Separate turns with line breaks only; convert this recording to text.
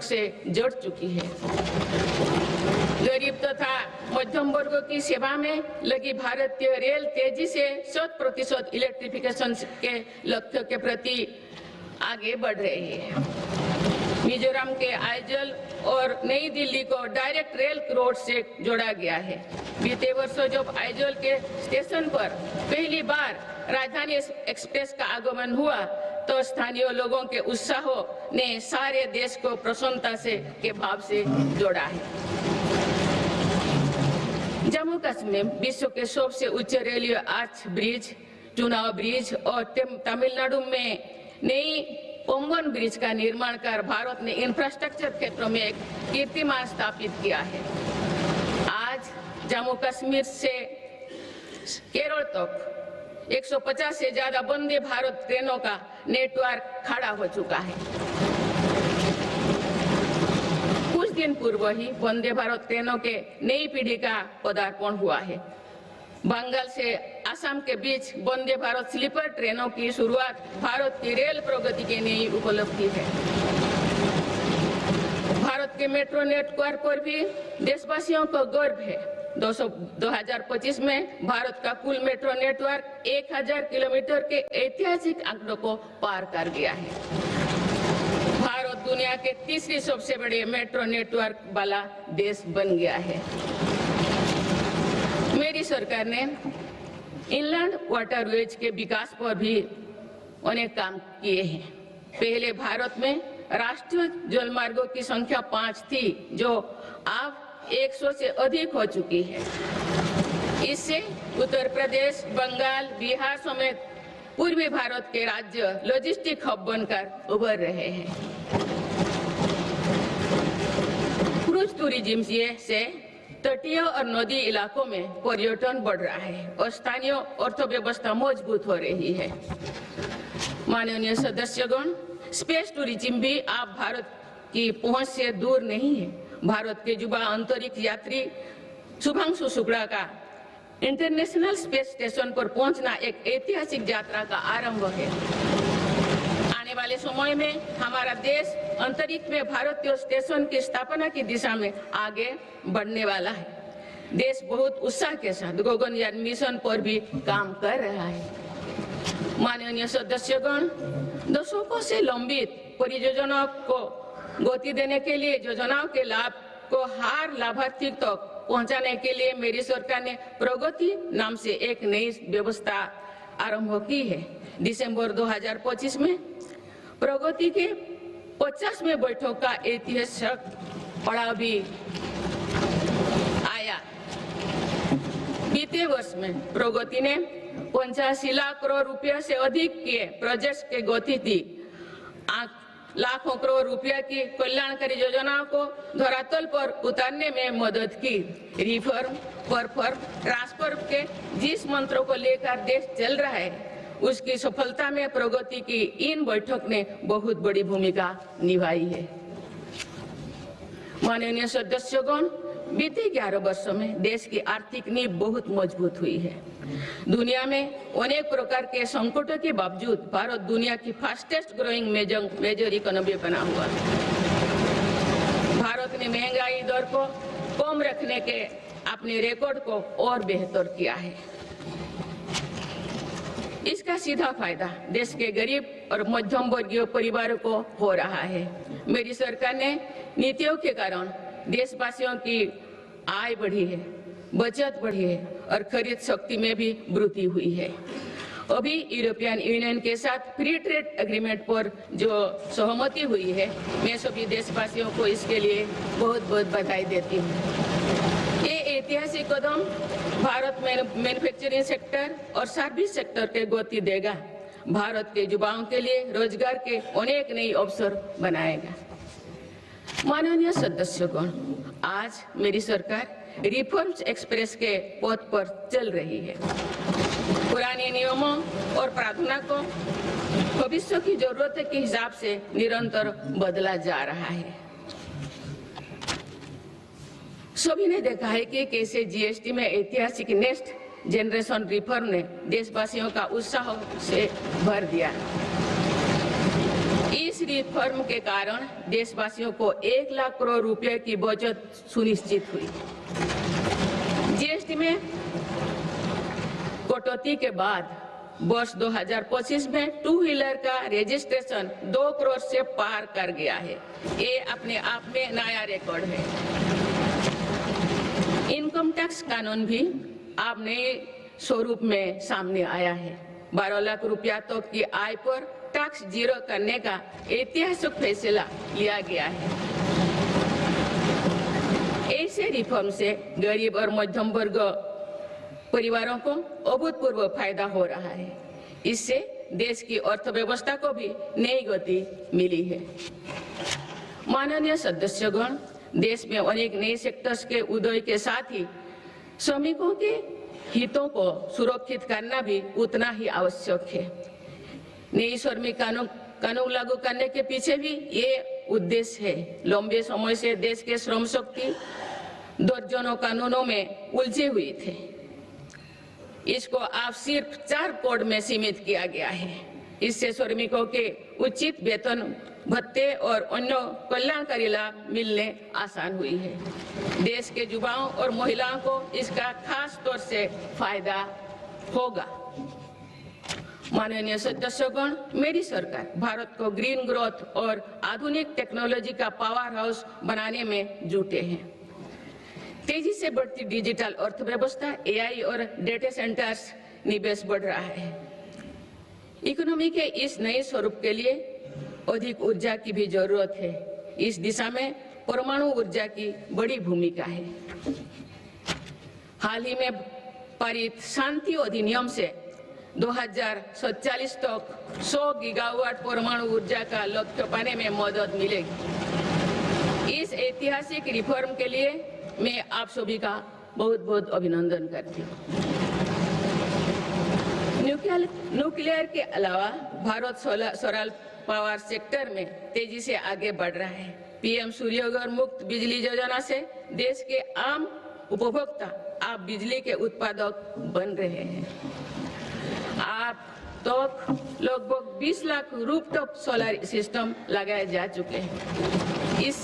से जुड़ चुकी है। गरीब तथा मध्यम वर्ग की सेवा में लगी भारतीय रेल तेजी से 100% इलेक्ट्रिफिकेशन के लक्ष्य के प्रति आगे बढ़ रही है। मिजोरम के आइजल और नई दिल्ली को डायरेक्ट रेल रोड से जोड़ा गया है। बीते वर्षों जब आइजल के स्टेशन पर पहली बार राजधानी एक्सप्रेस का आगमन हुआ तो स्थानीय लोगों के उत्साह ने सारे देश को प्रसन्नता से के भाव से जोड़ा है। जम्मू कश्मीर विश्व के सबसे उच्च रेलवे आर्च ब्रिज, चुनाव ब्रिज और तमिलनाडु में नई पंगन ब्रिज का निर्माण कर भारत ने इंफ्रास्ट्रक्चर क्षेत्रों में एक कीर्तिमान स्थापित किया है। आज जम्मू कश्मीर से केरल तक 150 से ज्यादा वंदे भारत ट्रेनों का नेटवर्क खड़ा हो चुका है। कुछ दिन पूर्व ही वंदे भारत ट्रेनों के नई पीढ़ी का पदार्पण हुआ है। बंगाल से असम के बीच वंदे भारत स्लीपर ट्रेनों की शुरुआत भारत की रेल प्रगति की नई उपलब्धि है। भारत के मेट्रो नेटवर्क पर भी देशवासियों को गर्व है। 2025 में भारत का कुल मेट्रो नेटवर्क 1000 किलोमीटर के ऐतिहासिक आंकड़ों को पार कर गया है। भारत दुनिया के तीसरी सबसे बड़े मेट्रो नेटवर्क वाला देश बन गया है। मेरी सरकार ने इनलैंड वाटरवेज के विकास पर भी अनेक काम किए हैं। पहले भारत में राष्ट्रीय जलमार्गों की संख्या 5 थी, जो अब 100 से अधिक हो चुकी है। इससे उत्तर प्रदेश, बंगाल, बिहार समेत पूर्वी भारत के राज्य लॉजिस्टिक हब बनकर उभर रहे हैं। क्रूज टूरिज्म से तटीय और नदी इलाकों में पर्यटन बढ़ रहा है और स्थानीय अर्थव्यवस्था मजबूत हो रही है। माननीय सदस्यगण, स्पेस टूरिज्म भी अब भारत की पहुंच से दूर नहीं है। भारत के युवा अंतरिक्ष यात्री शुभांशु शुक्ला का इंटरनेशनल स्पेस स्टेशन पर पहुंचना एक ऐतिहासिक यात्रा का आरंभ है। आने वाले समय में हमारा देश अंतरिक्ष में भारतीय स्टेशन की स्थापना की दिशा में आगे बढ़ने वाला है। देश बहुत उत्साह के साथ गगनयान मिशन पर भी काम कर रहा है। माननीय सदस्यगण, दशकों से लंबित परियोजनाओं को गति देने के लिए योजनाओं के लाभ को हर लाभार्थी तक पहुंचाने के लिए मेरी सरकार ने प्रगति नाम से एक नई व्यवस्था आरंभ की है। दिसंबर 2025 में प्रगति के 50वें बैठक का ऐतिहासिक पड़ाव भी आया। बीते वर्ष में प्रगति ने 85 लाख करोड़ रुपया से अधिक के प्रोजेक्ट्स के गति दी। लाखों करोड़ रुपया की कल्याणकारी योजनाओं को धरातल पर उतारने में मदद की। रिफॉर्म, परफॉर्म, ट्रांसफर के जिस मंत्रों को लेकर देश चल रहा है, उसकी सफलता में प्रगति की इन बैठक ने बहुत बड़ी भूमिका निभाई है। माननीय सदस्यगण, बीते 11 वर्षों में देश की आर्थिक नींव बहुत मजबूत हुई है। दुनिया में अनेक प्रकार के संकटों के बावजूद भारत दुनिया की फास्टेस्ट ग्रोइंग मेजर इकोनॉमी बना हुआ है। भारत ने महंगाई दर को कम रखने के अपने रिकॉर्ड को और बेहतर किया है। इसका सीधा फायदा देश के गरीब और मध्यम वर्गीय परिवारों को हो रहा है। मेरी सरकार ने नीतियों के कारण देशवासियों की आय बढ़ी है, बचत बढ़ी है और खरीद शक्ति में भी वृद्धि हुई है। अभी यूरोपियन यूनियन के साथ फ्री ट्रेड एग्रीमेंट पर जो सहमति हुई है, मैं सभी देशवासियों को इसके लिए बहुत बहुत बधाई देती हूँ। ये ऐतिहासिक कदम भारत में मैन्युफैक्चरिंग सेक्टर और सर्विस सेक्टर के गति देगा। भारत के युवाओं के लिए रोजगार के अनेक नए अवसर बनाएगा। माननीय सदस्यगण, आज मेरी सरकार रिफॉर्म्स एक्सप्रेस के पथ पर चल रही है। पुराने नियमों और प्रावधानों को भविष्य की जरूरत के हिसाब से निरंतर बदला जा रहा है। सभी ने देखा है कि कैसे जीएसटी में ऐतिहासिक नेक्स्ट जनरेशन रिफॉर्म ने देशवासियों का उत्साह से भर दिया। इस रिफॉर्म के कारण देशवासियों को 1 लाख करोड़ रुपए की बचत सुनिश्चित हुई। जीएसटी में कटौती के बाद वर्ष 2025 में 2 व्हीलर का रजिस्ट्रेशन 2 करोड़ से पार कर गया है। ये अपने आप में नया रिकॉर्ड है। इनकम टैक्स कानून भी अब नए स्वरूप में सामने आया है। 12 लाख रुपया तक की आय पर टैक्स जीरो करने का ऐतिहासिक फैसला लिया गया है। ऐसे रिफॉर्म से गरीब और मध्यम वर्ग परिवारों को अभूतपूर्व फायदा हो रहा है। इससे देश की अर्थव्यवस्था को भी नई गति मिली है। माननीय सदस्यगण, देश में अनेक नए सेक्टर्स के उदय के साथ ही श्रमिकों के हितों को सुरक्षित करना भी उतना ही आवश्यक है। नई श्रमिक कानून लागू करने के पीछे भी ये उद्देश्य है। लंबे समय से देश के श्रम शक्ति दर्जनों कानूनों में उलझे हुए थे। इसको अब सिर्फ 4 कोड में सीमित किया गया है। इससे श्रमिकों के उचित वेतन, भत्ते और अन्य कल्याणकारी लाभ मिलने आसान हुई है। देश के युवाओं और महिलाओं को इसका खास तौर से फायदा होगा। माननीय सदस्यगण, मेरी सरकार भारत को ग्रीन ग्रोथ और आधुनिक टेक्नोलॉजी का पावर हाउस बनाने में जुटे हैं। तेजी से बढ़ती डिजिटल अर्थव्यवस्था, एआई और डेटा सेंटर्स निवेश बढ़ रहा है। इकोनॉमी के इस नए स्वरूप के लिए अधिक ऊर्जा की भी जरूरत है। इस दिशा में परमाणु ऊर्जा की बड़ी भूमिका है। हाल ही में पारित शांति अधिनियम से 2047 तक 100 गीगावाट परमाणु ऊर्जा का लक्ष्य पाने में मदद मिलेगी। इस ऐतिहासिक रिफॉर्म के लिए मैं आप सभी का बहुत बहुत अभिनंदन करती हूँ। न्यूक्लियर के अलावा भारत सोलर पावर सेक्टर में तेजी से आगे बढ़ रहा है। पीएम सूर्यघर मुक्त बिजली योजना से देश के आम उपभोक्ता आप बिजली के उत्पादक बन रहे हैं। आप तक लगभग 20 लाख रूफटॉप सोलर सिस्टम लगाए जा चुके हैं। इससे